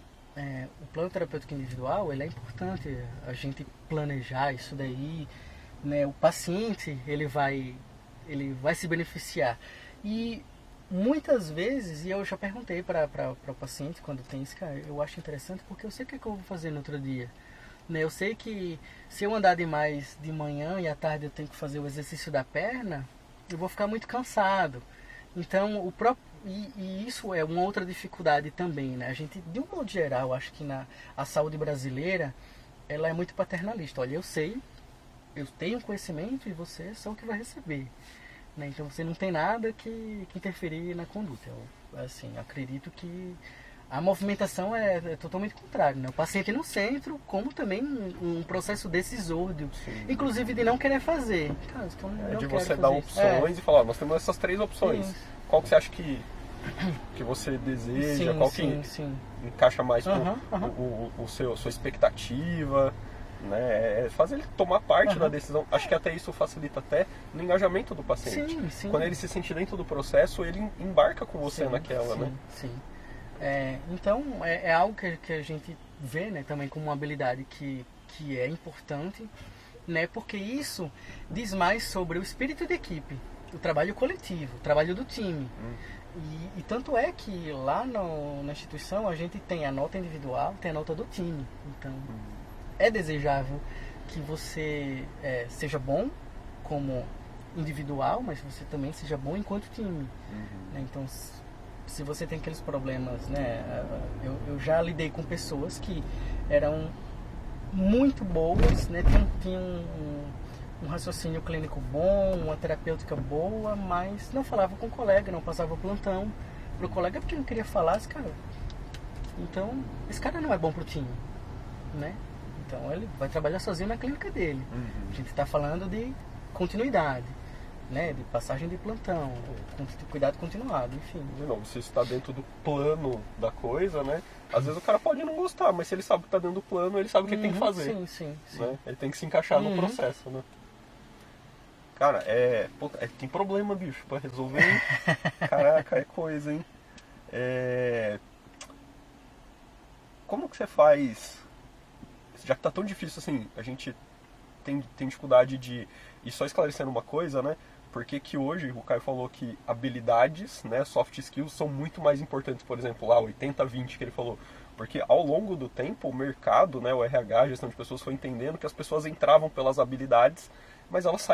o plano terapêutico individual, ele é importante a gente planejar isso daí, né? O paciente, ele vai se beneficiar. E muitas vezes, e eu já perguntei para o paciente quando tem isso, cara, eu acho interessante porque eu sei o que eu vou fazer no outro dia. Eu sei que se eu andar demais de manhã e à tarde eu tenho que fazer o exercício da perna, eu vou ficar muito cansado. Então, e isso é uma outra dificuldade também, né? A gente, de um modo geral, acho que a saúde brasileira, ela é muito paternalista. Olha, eu sei, eu tenho conhecimento e você é só o que vai receber. Né? Então, você não tem nada que interferir na conduta. Eu, assim, acredito que a movimentação é totalmente contrária, né? O paciente no centro, como também um processo decisório, inclusive de não querer fazer. Cara, não
de você dar opções e falar, nós temos essas 3 opções. Qual que você acha que você deseja? Qual que encaixa mais com sua expectativa? Né? Fazer ele tomar parte da decisão. Acho que até isso facilita até no engajamento do paciente. Quando ele se sente dentro do processo, ele embarca com você naquela, né?
Então é algo que a gente vê, né, também como uma habilidade que é importante, né, porque isso diz mais sobre o espírito de equipe, o trabalho coletivo, o trabalho do time. E tanto é que lá na instituição a gente tem a nota individual, tem a nota do time. Então é desejável que você seja bom como individual, mas você também seja bom enquanto time. Né? Então, se você tem aqueles problemas, né? Eu já lidei com pessoas que eram muito boas, né? Tinham um raciocínio clínico bom, uma terapêutica boa, mas não falava com o colega, não passava plantão pro colega porque não queria falar, cara. Então, esse cara não é bom pro time, né? Então ele vai trabalhar sozinho na clínica dele. A gente está falando de continuidade, né? De passagem de plantão, cuidado continuado, enfim.
Não, se isso está dentro do plano da coisa, né? Às vezes o cara pode não gostar, mas se ele sabe que está dentro do plano, ele sabe o que tem que fazer.
Sim.
Né? Ele tem que se encaixar no processo, né? Cara, tem problema, bicho, pra resolver, hein? Caraca, é coisa, hein? Como que você faz... Já que tá tão difícil assim, a gente tem dificuldade de... E só esclarecendo uma coisa, né? Porque que hoje, o Caio falou que habilidades, né, soft skills, são muito mais importantes, por exemplo, lá, 80-20 que ele falou. Porque ao longo do tempo, o mercado, né, o RH, a gestão de pessoas, foi entendendo que as pessoas entravam pelas habilidades, mas elas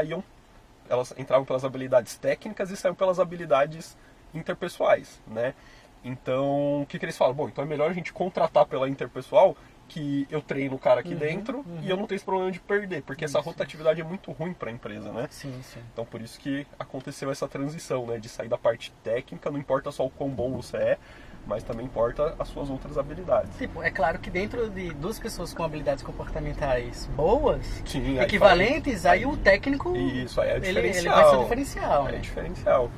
entravam pelas habilidades técnicas e saíam pelas habilidades interpessoais, né? Então, o que eles falam? Bom, então é melhor a gente contratar pela interpessoal, que eu treino o cara aqui dentro e eu não tenho esse problema de perder, porque essa rotatividade é muito ruim para a empresa, né?
Sim.
Então, por isso que aconteceu essa transição, né? De sair da parte técnica, não importa só o quão bom você é, mas também importa as suas outras habilidades.
Tipo, é claro que dentro de duas pessoas com habilidades comportamentais boas,
sim,
equivalentes, aí o técnico...
Isso, aí é diferencial.
Ele vai ser o diferencial, né?
É diferencial.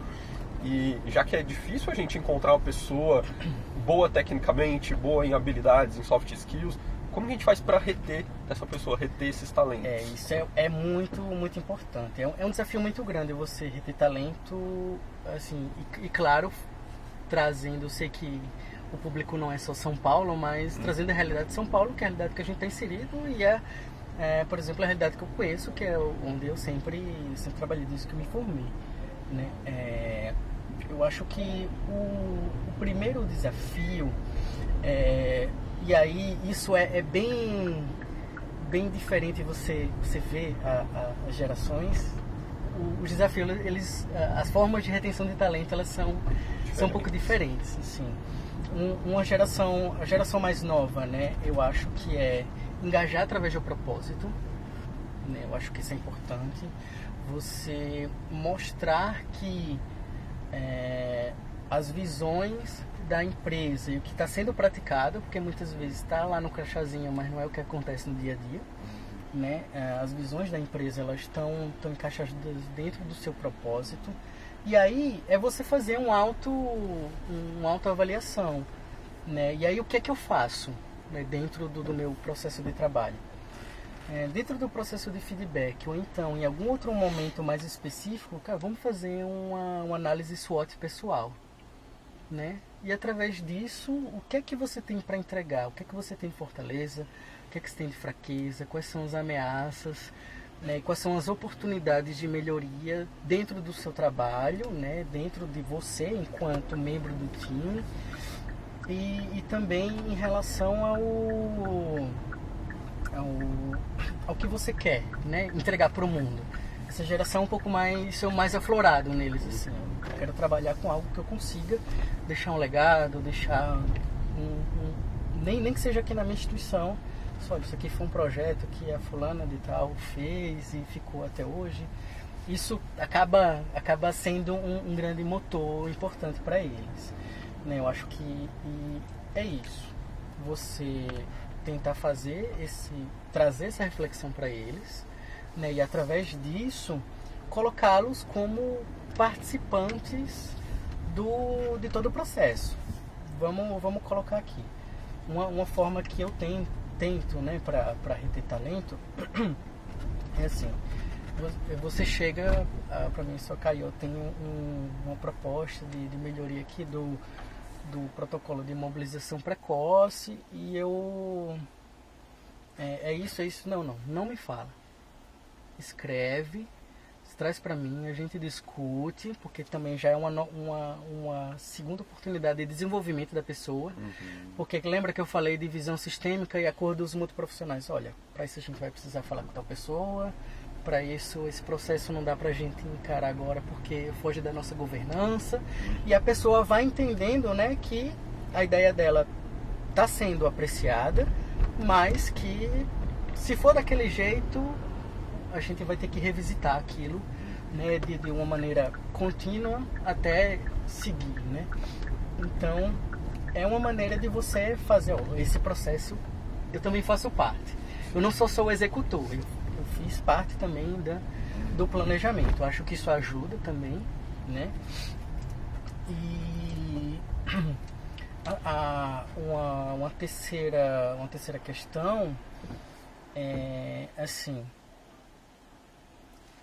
E já que é difícil a gente encontrar uma pessoa boa tecnicamente, boa em habilidades, em soft skills, como a gente faz para reter essa pessoa, reter esses talentos?
Isso é muito, muito importante. É um desafio muito grande você reter talento, assim, e claro, trazendo, eu sei que o público não é só São Paulo, mas trazendo a realidade de São Paulo, que é a realidade que a gente está inserido, e por exemplo, a realidade que eu conheço, que é onde eu sempre trabalhei disso que eu me formei, né? Eu acho que o primeiro desafio, e aí isso é bem diferente, você vê as gerações, os desafios, as formas de retenção de talento, elas são um pouco diferentes, assim. A geração mais nova, né, eu acho que é engajar através do propósito, né, eu acho que isso é importante, você mostrar que as visões da empresa e o que está sendo praticado, porque muitas vezes está lá no crachazinho, mas não é o que acontece no dia a dia, né? As visões da empresa, elas estão encaixadas dentro do seu propósito, e aí é você fazer uma autoavaliação, né? E aí o que é que eu faço, né, dentro do meu processo de trabalho? Dentro do processo de feedback, ou então em algum outro momento mais específico, cara, vamos fazer uma análise SWOT pessoal, né? E através disso, o que é que você tem para entregar? O que é que você tem de fortaleza? O que é que você tem de fraqueza? Quais são as ameaças? Né? Quais são as oportunidades de melhoria dentro do seu trabalho, né? Dentro de você enquanto membro do time, e também em relação ao que você quer, né, entregar para o mundo. Essa geração é um pouco mais aflorado neles, assim. Eu quero trabalhar com algo que eu consiga deixar um legado, deixar nem que seja aqui na minha instituição. Só isso aqui foi um projeto que a fulana de tal fez e ficou até hoje. Isso acaba sendo um grande motor importante para eles, né? Eu acho que é isso. Você tentar trazer essa reflexão para eles, né? E através disso colocá-los como participantes de todo o processo. Vamos colocar aqui uma forma que eu tento, né, para reter talento é assim: você chega para mim, só Caio, eu tenho uma proposta de melhoria aqui do protocolo de imobilização precoce, e eu... É isso, não me fala. Escreve, traz para mim, a gente discute, porque também já é uma segunda oportunidade de desenvolvimento da pessoa, porque lembra que eu falei de visão sistêmica e acordos multiprofissionais? Olha, para isso a gente vai precisar falar com tal pessoa, para isso, esse processo não dá para a gente encarar agora porque foge da nossa governança, e a pessoa vai entendendo, né, que a ideia dela está sendo apreciada, mas que se for daquele jeito, a gente vai ter que revisitar aquilo, né, de uma maneira contínua até seguir, né? Então, é uma maneira de você fazer, ó, esse processo, eu também faço parte. Eu não sou só o executor, eu fiz parte também do planejamento. Eu acho que isso ajuda também, né? E uma terceira questão é assim,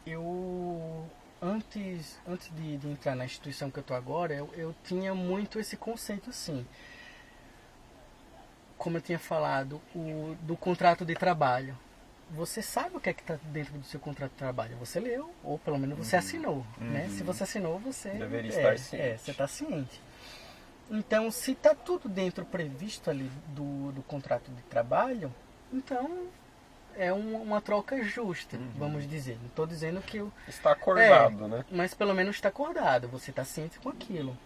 eu antes de entrar na instituição que eu estou agora, eu tinha muito esse conceito assim, como eu tinha falado, do contrato de trabalho. Você sabe o que é que está dentro do seu contrato de trabalho. Você leu, ou pelo menos você assinou, né? Se você assinou, você
deveria estar ciente.
Você está ciente. Então, se está tudo dentro previsto ali do contrato de trabalho, então é uma troca justa, vamos dizer. Não estou dizendo que
está acordado, né?
Mas pelo menos está acordado. Você está ciente com aquilo.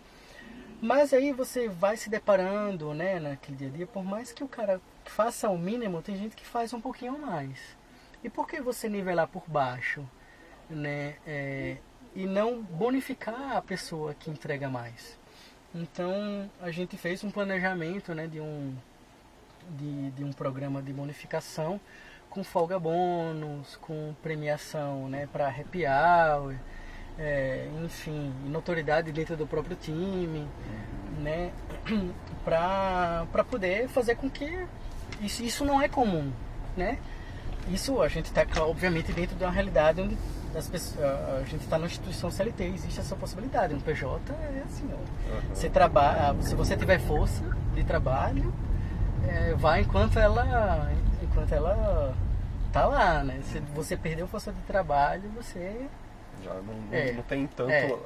Mas aí você vai se deparando, né, naquele dia a dia, por mais que o cara faça o mínimo, tem gente que faz um pouquinho mais. E por que você nivelar por baixo, né, e não bonificar a pessoa que entrega mais? Então, a gente fez um planejamento, né, de um programa de bonificação com folga bônus, com premiação, né, para happy hour, enfim, notoriedade dentro do próprio time, né, para poder fazer com que isso não é comum, né? Isso a gente está, obviamente, dentro de uma realidade onde a gente está na instituição CLT, existe essa possibilidade. No PJ é assim, ó, você trabalha, se você tiver força de trabalho, vai enquanto ela tá lá, né? Se você perdeu força de trabalho, você
já não tem tanto,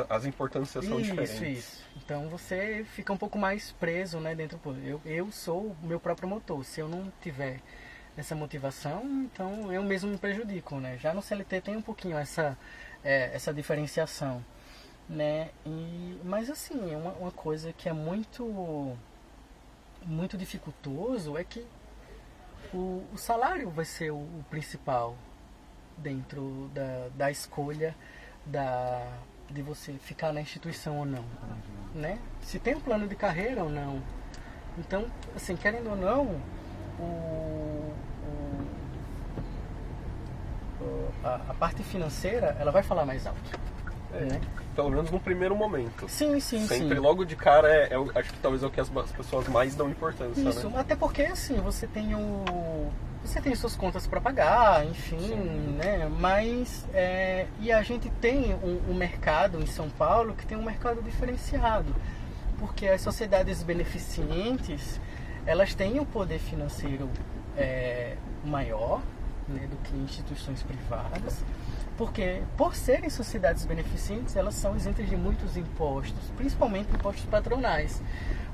as importâncias são diferentes.
Isso. Então você fica um pouco mais preso, né, dentro do... Eu sou o meu próprio motor. Se eu não tiver essa motivação, então eu mesmo me prejudico, né? Já no CLT tem um pouquinho essa diferenciação, né? Mas assim, uma coisa que é muito dificultoso é que o salário vai ser o principal dentro da escolha de você ficar na instituição ou não, né? Se tem um plano de carreira ou não. Então, assim, querendo ou não, a parte financeira, ela vai falar mais alto, né?
Pelo menos no primeiro momento.
Sim.
Sempre logo de cara, acho que talvez é o que as pessoas mais dão importância,
isso,
né?
Até porque, assim, você tem suas contas para pagar, enfim, sim, né? Mas, e a gente tem um mercado em São Paulo que tem um mercado diferenciado, porque as sociedades beneficentes, elas têm um poder financeiro maior, né, do que instituições privadas, porque por serem sociedades beneficentes, elas são isentas de muitos impostos, principalmente impostos patronais.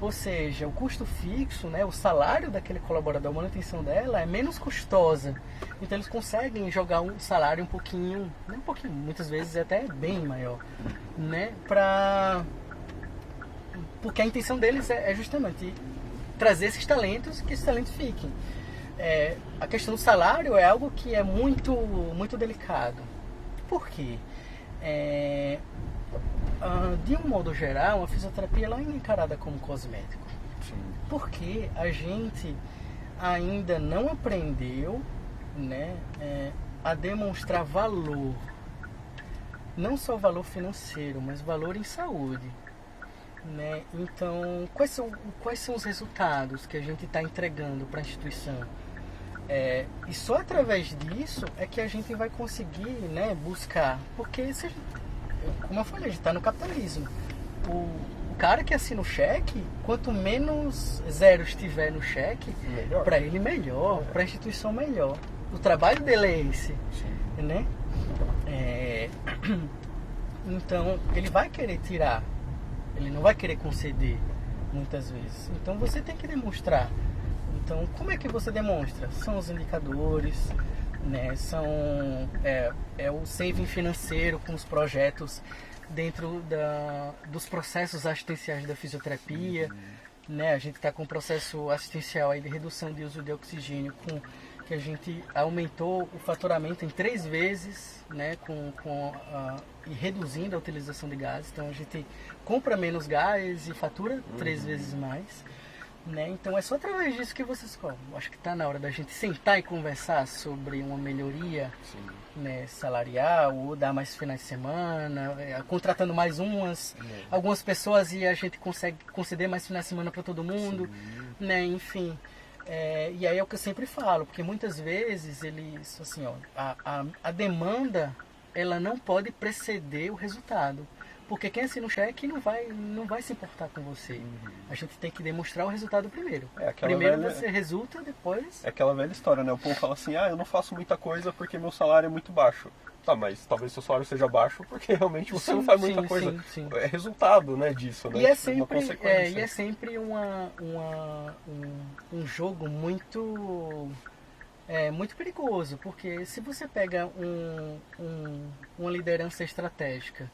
Ou seja, o custo fixo, né, o salário daquele colaborador, a manutenção dela é menos custosa. Então eles conseguem jogar um salário um pouquinho, muitas vezes até bem maior, né, porque a intenção deles é justamente trazer esses talentos e que esses talentos fiquem. A questão do salário é algo que é muito, muito delicado. Por quê? De um modo geral, a fisioterapia ela é encarada como cosmético. Sim. Porque a gente ainda não aprendeu, né, a demonstrar valor. Não só valor financeiro, mas valor em saúde. Né? Então, quais são os resultados que a gente está entregando para a instituição? E só através disso é que a gente vai conseguir, né, buscar. Porque, como eu falei, a gente está no capitalismo. O cara que assina o cheque, quanto menos zeros tiver no cheque, para ele melhor, para a instituição melhor. O trabalho dele é esse. Sim. Né? Então, ele vai querer tirar. Ele não vai querer conceder, muitas vezes. Então, você tem que demonstrar. Então, como é que você demonstra? São os indicadores, né? O saving financeiro com os projetos dentro dos processos assistenciais da fisioterapia. Né? A gente está com um processo assistencial aí de redução de uso de oxigênio que a gente aumentou o faturamento em 3 vezes, né, e reduzindo a utilização de gás. Então a gente compra menos gás e fatura 3 vezes mais. Né? Então é só através disso que vocês cobram. Acho que está na hora da gente sentar e conversar sobre uma melhoria, né, salarial, ou dar mais finais de semana, contratando mais algumas pessoas e a gente consegue conceder mais finais de semana para todo mundo, né? Enfim. E aí é o que eu sempre falo, porque muitas vezes eles, assim, ó, a demanda ela não pode preceder o resultado. Porque quem assina um cheque não vai se importar com você. A gente tem que demonstrar o resultado primeiro. Primeiro você resulta, depois...
É aquela velha história, né? O povo fala assim, eu não faço muita coisa porque meu salário é muito baixo. Tá, mas talvez seu salário seja baixo porque realmente você não faz muita coisa.
Sim.
É resultado, né, disso, né?
E é sempre,
uma consequência.
E é sempre um jogo muito perigoso. Porque se você pega uma liderança estratégica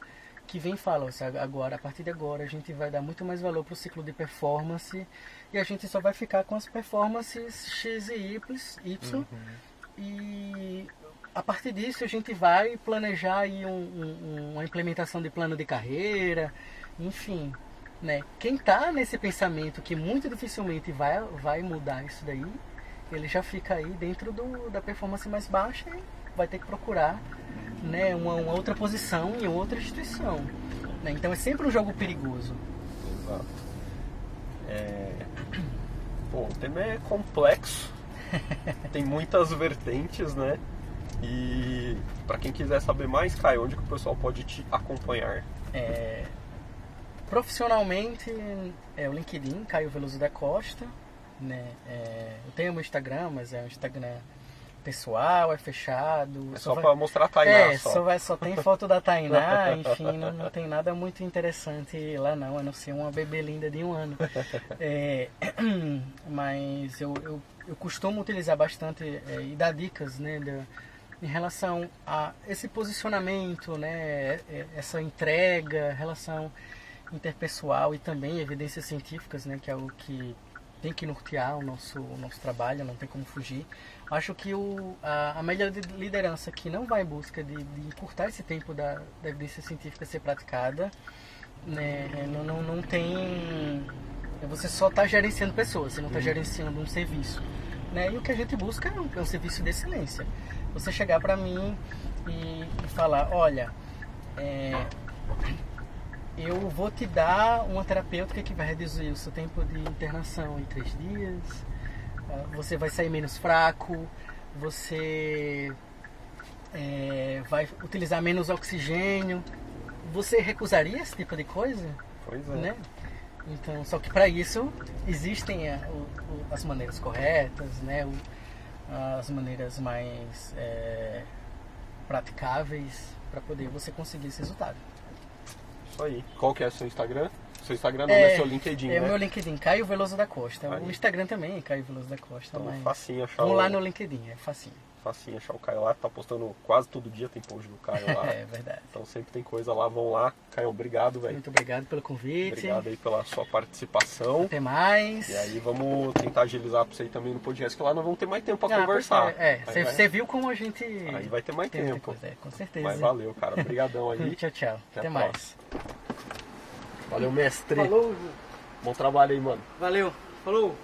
que vem e fala, agora, a partir de agora a gente vai dar muito mais valor para o ciclo de performance e a gente só vai ficar com as performances X e Y e a partir disso a gente vai planejar aí uma implementação de plano de carreira, enfim, né? Quem está nesse pensamento que muito dificilmente vai mudar isso daí, ele já fica aí dentro da performance mais baixa e vai ter que procurar, né, uma outra posição em outra instituição, né? Então é sempre um jogo perigoso.
Exato. Bom, o tema é complexo, tem muitas vertentes, né? E para quem quiser saber mais, Caio, onde que o pessoal pode te acompanhar?
Profissionalmente é o LinkedIn, Caio Veloso da Costa, né? Eu tenho o meu Instagram, mas é um Instagram pessoal, é fechado.
É só para mostrar a Tainá.
Só tem foto da Tainá, enfim, não tem nada muito interessante lá não, a não ser uma bebê linda de 1 ano. Mas eu costumo utilizar bastante e dar dicas, né, em relação a esse posicionamento, né, essa entrega, relação interpessoal e também evidências científicas, né, que é o que tem que nortear o nosso trabalho, não tem como fugir. Acho que a melhor liderança que não vai em busca de encurtar esse tempo da evidência científica ser praticada, né, não tem... Você só está gerenciando pessoas, você não está gerenciando um serviço. Né? E o que a gente busca é um serviço de excelência. Você chegar para mim e falar, olha, eu vou te dar uma terapêutica que vai reduzir o seu tempo de internação em 3 dias, você vai sair menos fraco, você vai utilizar menos oxigênio. Você recusaria esse tipo de coisa?
Pois é.
Né? Então, só que para isso existem as maneiras corretas, né? As maneiras mais praticáveis para poder você conseguir esse resultado.
Isso aí. Qual que é o seu Instagram? Seu Instagram não é seu LinkedIn, né?
É o meu LinkedIn, Caio Veloso da Costa. Aí. O Instagram também é Caio Veloso da Costa.
Então,
mas
facinho achar
vamos lá no LinkedIn, é facinho.
Facinho achar o Caio lá, tá postando quase todo dia, tem post do Caio lá.
É verdade.
Então sempre tem coisa lá, vão lá. Caio, obrigado, velho.
Muito obrigado pelo convite.
Obrigado aí pela sua participação.
Até mais.
E aí vamos tentar agilizar pra você aí também no podcast, que lá nós vamos ter mais tempo pra conversar.
Você viu como a gente...
Aí vai ter mais tempo.
Com certeza.
Mas valeu, cara. Obrigadão aí.
Tchau. Até mais.
Valeu, mestre.
Falou.
Bom trabalho aí, mano.
Valeu. Falou.